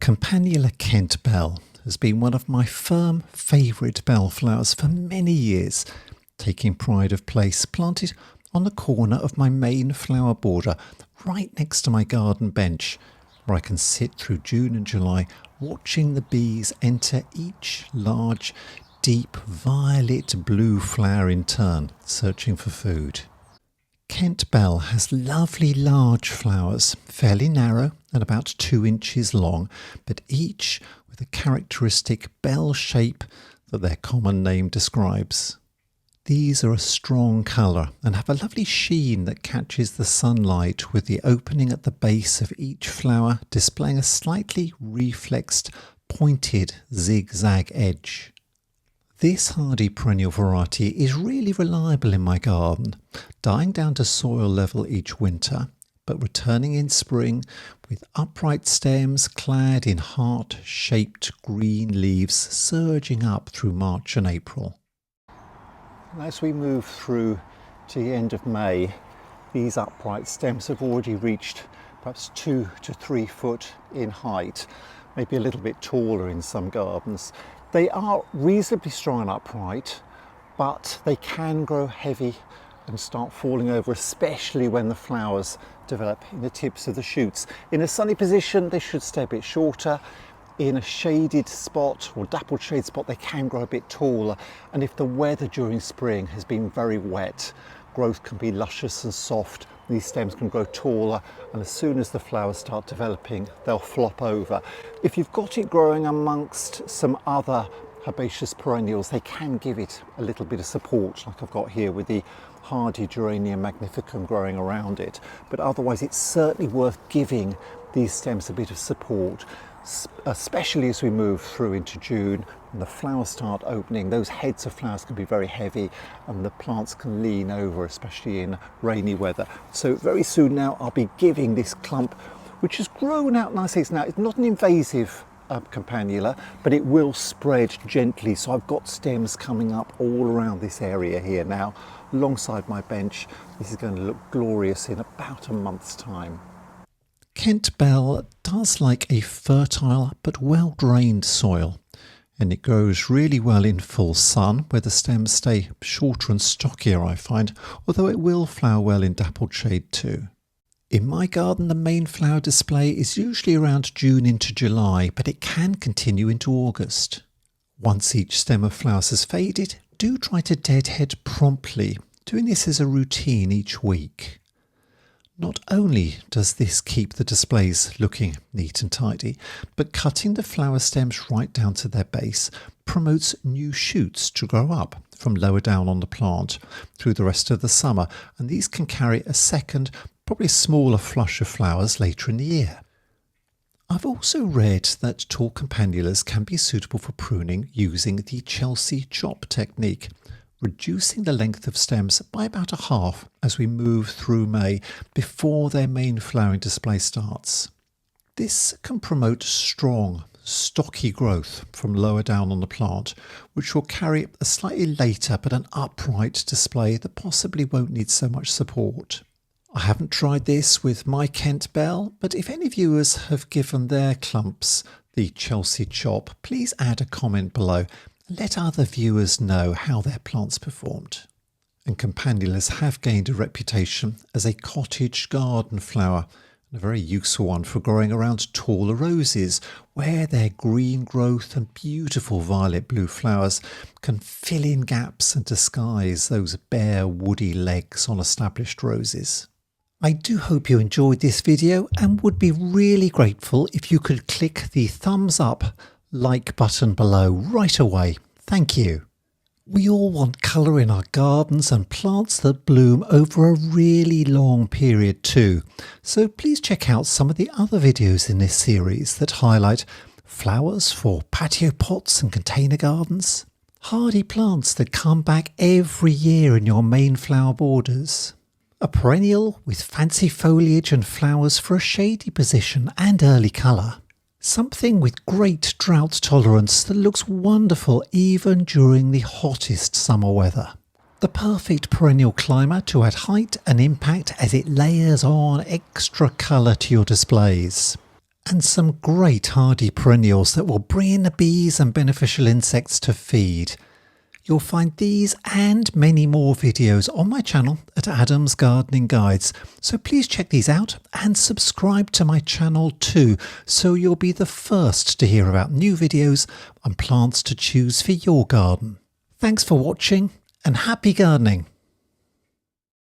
Campanula Kent Belle has been one of my firm favourite bell flowers for many years, taking pride of place planted on the corner of my main flower border, right next to my garden bench, where I can sit through June and July watching the bees enter each large, deep violet blue flower in turn, searching for food. Kent Belle has lovely large flowers, fairly narrow and about 2 inches long, but each with a characteristic bell shape that their common name describes. These are a strong colour and have a lovely sheen that catches the sunlight, with the opening at the base of each flower displaying a slightly reflexed, pointed zigzag edge. This hardy perennial variety is really reliable in my garden, dying down to soil level each winter, but returning in spring with upright stems clad in heart-shaped green leaves surging up through March and April. As we move through to the end of May, these upright stems have already reached perhaps 2 to 3 foot in height, maybe a little bit taller in some gardens. They are reasonably strong and upright, but they can grow heavy and start falling over, especially when the flowers develop in the tips of the shoots. In a sunny position, they should stay a bit shorter. In a shaded spot or dappled shade spot, they can grow a bit taller. And if the weather during spring has been very wet, growth can be luscious and soft. These stems can grow taller, and as soon as the flowers start developing, they'll flop over. If you've got it growing amongst some other herbaceous perennials, they can give it a little bit of support, like I've got here with the hardy Geranium magnificum growing around it. But otherwise, it's certainly worth giving these stems a bit of support, especially as we move through into June and the flowers start opening. Those heads of flowers can be very heavy and the plants can lean over, especially in rainy weather. So very soon now I'll be giving this clump, which has grown out nicely. It's not an invasive campanula, but it will spread gently. So I've got stems coming up all around this area here now, alongside my bench. This is going to look glorious in about a month's time. Kent Belle does like a fertile but well-drained soil, and it grows really well in full sun, where the stems stay shorter and stockier, I find, although it will flower well in dappled shade too. In my garden, the main flower display is usually around June into July, but it can continue into August. Once each stem of flowers has faded, do try to deadhead promptly, doing this as a routine each week. Not only does this keep the displays looking neat and tidy, but cutting the flower stems right down to their base promotes new shoots to grow up from lower down on the plant through the rest of the summer, and these can carry a second, probably smaller flush of flowers later in the year. I've also read that tall campanulas can be suitable for pruning using the Chelsea chop technique, reducing the length of stems by about a half as we move through May before their main flowering display starts. This can promote strong, stocky growth from lower down on the plant, which will carry a slightly later but an upright display that possibly won't need so much support. I haven't tried this with my Kent Belle, but if any viewers have given their clumps the Chelsea chop, please add a comment below. Let other viewers know how their plants performed. And campanulas have gained a reputation as a cottage garden flower, and a very useful one for growing around taller roses, where their green growth and beautiful violet blue flowers can fill in gaps and disguise those bare woody legs on established roses. I do hope you enjoyed this video and would be really grateful if you could click the thumbs up like button below right away. Thank you. We all want colour in our gardens and plants that bloom over a really long period too. So please check out some of the other videos in this series that highlight flowers for patio pots and container gardens, hardy plants that come back every year in your main flower borders, a perennial with fancy foliage and flowers for a shady position and early colour, something with great drought tolerance that looks wonderful even during the hottest summer weather. The perfect perennial climber to add height and impact as it layers on extra colour to your displays. and some great hardy perennials that will bring in the bees and beneficial insects to feed. You'll find these and many more videos on my channel at Adam's Gardening Guides, so please check these out and subscribe to my channel too, so you'll be the first to hear about new videos and plants to choose for your garden. Thanks for watching and happy gardening!